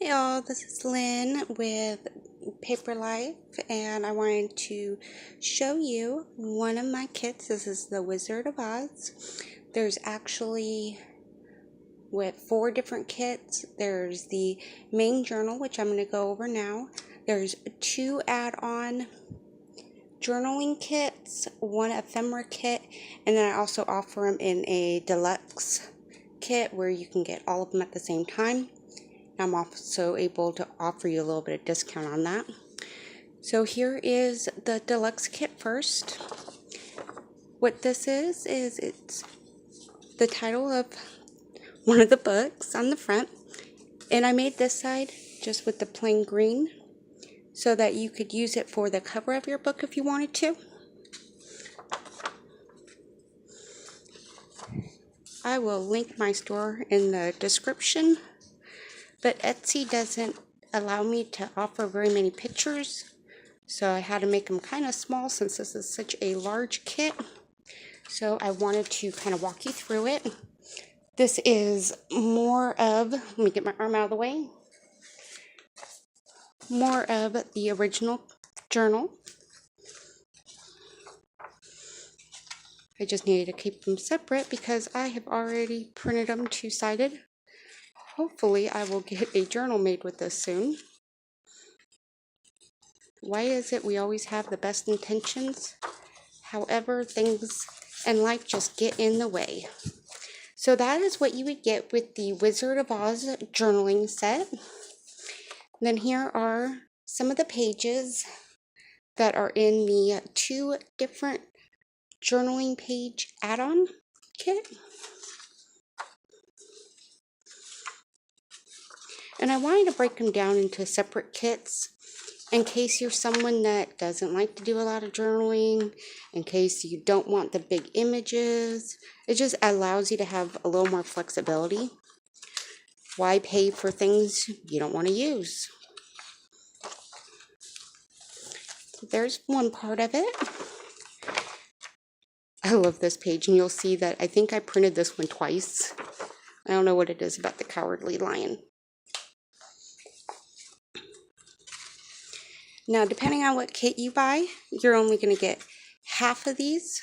Hey all, this is Lynn with Paper Life, and I wanted to show you one of my kits. This is the Wizard of Oz. There's actually, 4 different kits. There's the main journal, which I'm going to go over now. There's 2 add-on journaling kits, 1 ephemera kit, and then I also offer them in a deluxe kit where you can get all of them at the same time. I'm also able to offer you a little bit of discount on that. So here is the deluxe kit first. What this is it's the title of one of the books on the front. And I made this side just with the plain green so that you could use it for the cover of your book if you wanted to. I will link my store in the description. But Etsy doesn't allow me to offer very many pictures, so I had to make them kind of small since this is such a large kit. So I wanted to kind of walk you through it. This is more of, let me get my arm out of the way, more of the original journal. I just needed to keep them separate because I have already printed them two-sided. Hopefully I will get a journal made with this soon. Why is it we always have the best intentions? However, things in life just get in the way. So that is what you would get with the Wizard of Oz journaling set. Then here are some of the pages that are in the 2 different journaling page add-on kit. And I wanted to break them down into separate kits in case you're someone that doesn't like to do a lot of journaling, in case you don't want the big images. It just allows you to have a little more flexibility. Why pay for things you don't want to use? So there's one part of it. I love this page, and you'll see that I think I printed this one twice. I don't know what it is about the Cowardly Lion. Now, depending on what kit you buy, you're only going to get half of these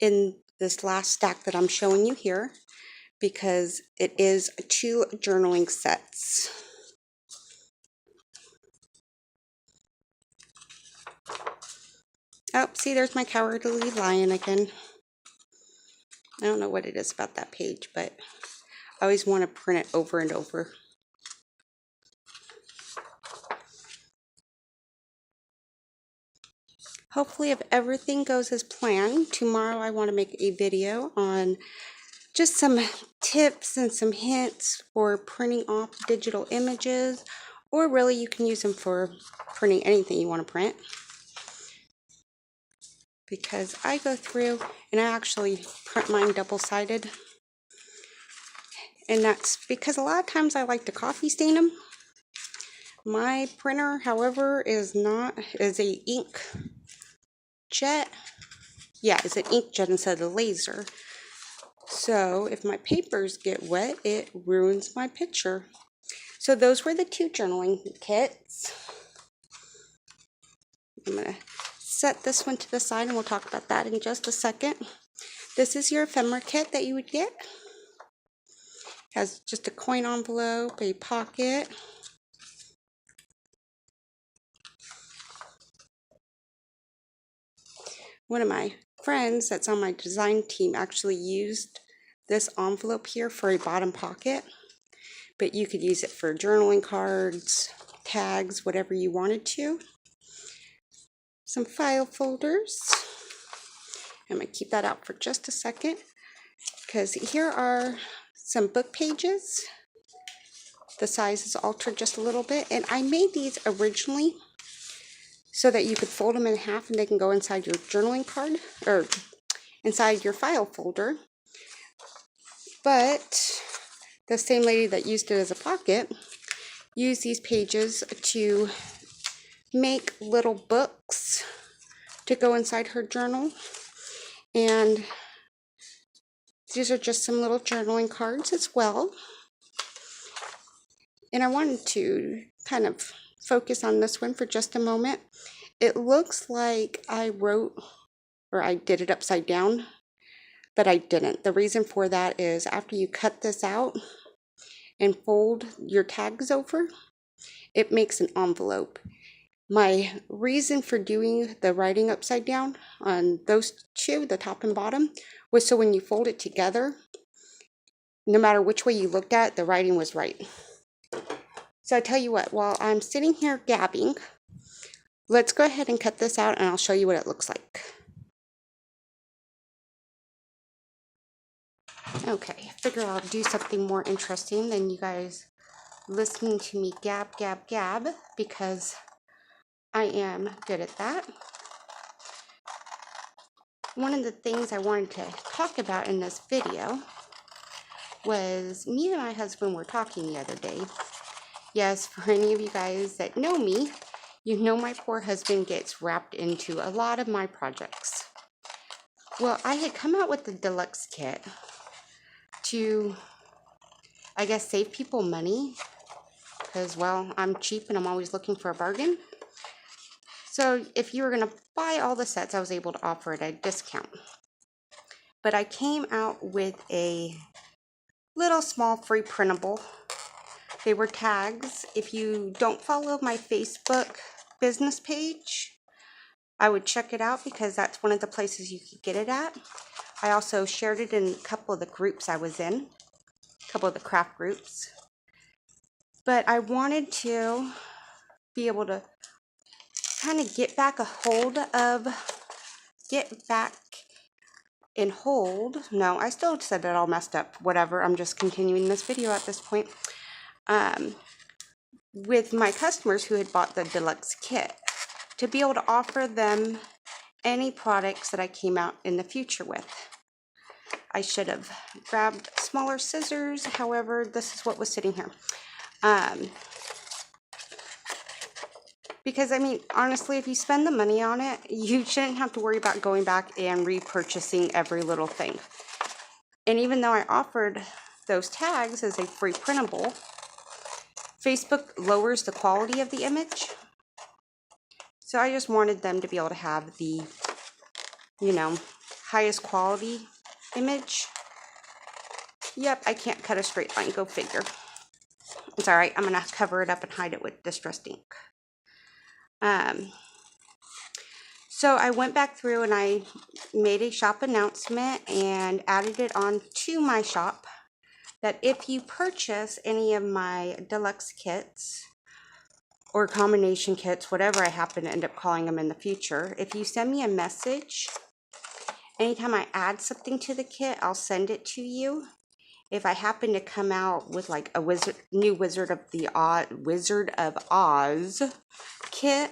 in this last stack that I'm showing you here, because it is 2 journaling sets. Oh, see, there's my Cowardly Lion again. I don't know what it is about that page, but I always want to print it over and over. Hopefully, if everything goes as planned, tomorrow I want to make a video on just some tips and some hints for printing off digital images, or really you can use them for printing anything you want to print. Because I go through and I actually print mine double-sided. And that's because a lot of times I like to coffee stain them. My printer, however, is a inkjet. Yeah, it's an inkjet instead of a laser. So if my papers get wet, it ruins my picture. So those were the 2 journaling kits. I'm going to set this one to the side and we'll talk about that in just a second. This is your ephemera kit that you would get. Has just a coin envelope, a pocket. One of my friends that's on my design team actually used this envelope here for a bottom pocket, but you could use it for journaling cards, tags, whatever you wanted to. Some file folders. I'm going to keep that out for just a second because here are some book pages. The size is altered just a little bit, and I made these originally so that you could fold them in half and they can go inside your journaling card or inside your file folder. But the same lady that used it as a pocket used these pages to make little books to go inside her journal. And these are just some little journaling cards as well. And I wanted to kind of focus on this one for just a moment. It looks like I wrote, or I did it upside down, but I didn't. The reason for that is after you cut this out and fold your tags over, it makes an envelope. My reason for doing the writing upside down on those two, the top and bottom, was so when you fold it together, no matter which way you looked at it, the writing was right. So I tell you what, while I'm sitting here gabbing, let's go ahead and cut this out and I'll show you what it looks like. Okay, I figure I'll do something more interesting than you guys listening to me gab, because I am good at that. One of the things I wanted to talk about in this video was me and my husband were talking the other day. Yes, for any of you guys that know me, you know my poor husband gets wrapped into a lot of my projects. Well, I had come out with the deluxe kit to, I guess, save people money because, well, I'm cheap and I'm always looking for a bargain. So if you were going to buy all the sets, I was able to offer it at a discount. But I came out with a little small free printable. They were tags. If you don't follow my Facebook business page, I would check it out because that's one of the places you could get it at. I also shared it in a couple of the groups I was in, a couple of the craft groups. But I wanted to be able to kind of get back and hold. No, I still said it all messed up. Whatever, I'm just continuing this video at this point. With my customers who had bought the deluxe kit, to be able to offer them any products that I came out in the future with. I should have grabbed smaller scissors, however, this is what was sitting here. Because, I mean, honestly, if you spend the money on it, you shouldn't have to worry about going back and repurchasing every little thing. And even though I offered those tags as a free printable, Facebook lowers the quality of the image. So I just wanted them to be able to have the, you know, highest quality image. Yep, I can't cut a straight line, go figure. It's alright, I'm going to cover it up and hide it with distressed ink. So I went back through and I made a shop announcement and added it on to my shop that if you purchase any of my deluxe kits or combination kits, whatever I happen to end up calling them in the future, if you send me a message, anytime I add something to the kit, I'll send it to you. If I happen to come out with like a new Wizard of Oz kit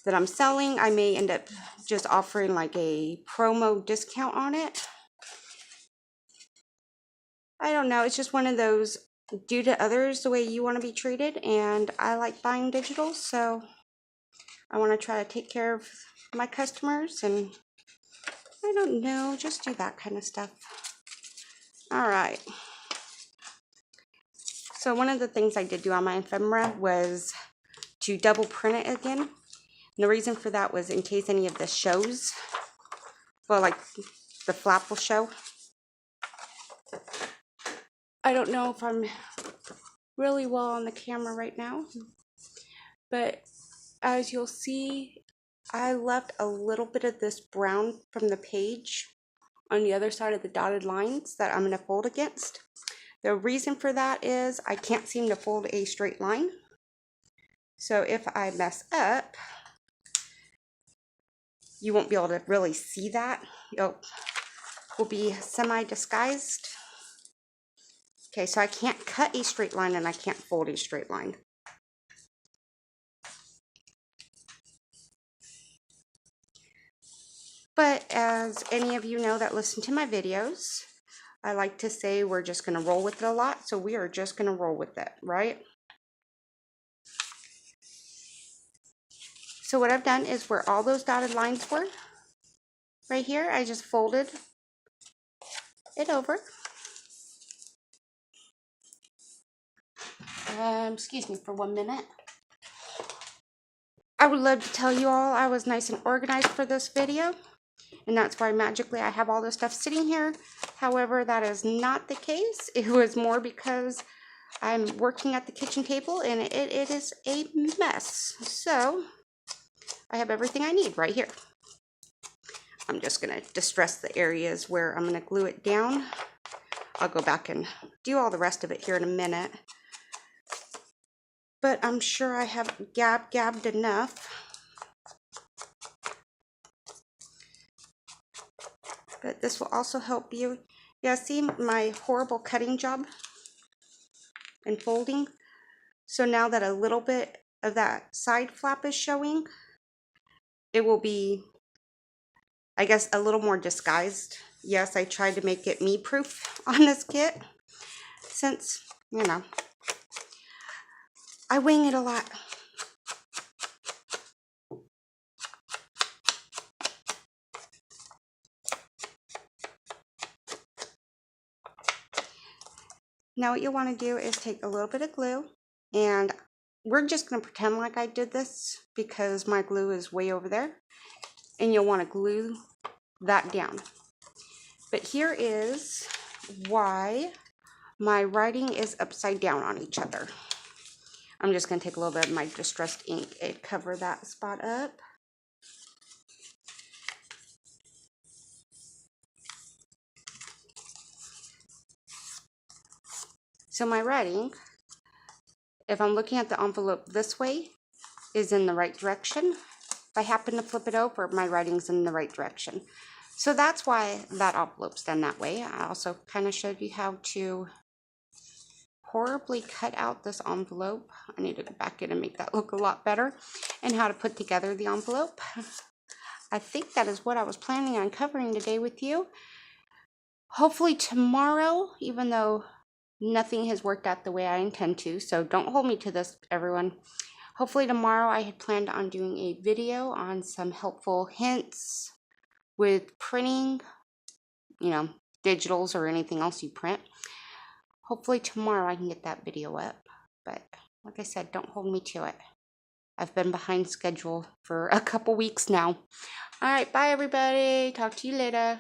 that I'm selling, I may end up just offering like a promo discount on it. I don't know, it's just one of those, do to others the way you want to be treated, and I like buying digital, so I want to try to take care of my customers, and I don't know, just do that kind of stuff. Alright. So one of the things I did do on my ephemera was to double print it again. And the reason for that was in case any of this shows. Well, like the flap will show. I don't know if I'm really well on the camera right now. But as you'll see, I left a little bit of this brown from the page on the other side of the dotted lines that I'm going to fold against. The reason for that is I can't seem to fold a straight line. So if I mess up, you won't be able to really see that. It will be semi-disguised. Okay, so I can't cut a straight line and I can't fold a straight line. But as any of you know that listen to my videos, I like to say we're just going to roll with it a lot, so we are just going to roll with it, right? So what I've done is where all those dotted lines were, right here, I just folded it over. Excuse me for 1 minute. I would love to tell you all I was nice and organized for this video, and that's why magically I have all this stuff sitting here. However, that is not the case. It was more because I'm working at the kitchen table and it is a mess. So I have everything I need right here. I'm just going to distress the areas where I'm going to glue it down. I'll go back and do all the rest of it here in a minute. But I'm sure I have gabbed enough. But this will also help you. Yeah, see my horrible cutting job and folding? So now that a little bit of that side flap is showing, it will be, I guess, a little more disguised. Yes, I tried to make it me-proof on this kit, since, you know, I wing it a lot. Now what you want to do is take a little bit of glue, and we're just going to pretend like I did this because my glue is way over there, and you'll want to glue that down. But here is why my writing is upside down on each other. I'm just going to take a little bit of my distressed ink and cover that spot up. So my writing, if I'm looking at the envelope this way, is in the right direction. If I happen to flip it over, my writing's in the right direction. So that's why that envelope's done that way. I also kind of showed you how to horribly cut out this envelope. I need to go back in and make that look a lot better, and how to put together the envelope. I think that is what I was planning on covering today with you. Hopefully tomorrow, even though nothing has worked out the way I intend to, so don't hold me to this, everyone. Hopefully tomorrow I had planned on doing a video on some helpful hints with printing, you know, digitals or anything else you print. Hopefully tomorrow I can get that video up, but like I said, don't hold me to it. I've been behind schedule for a couple weeks now. All right, bye everybody. Talk to you later.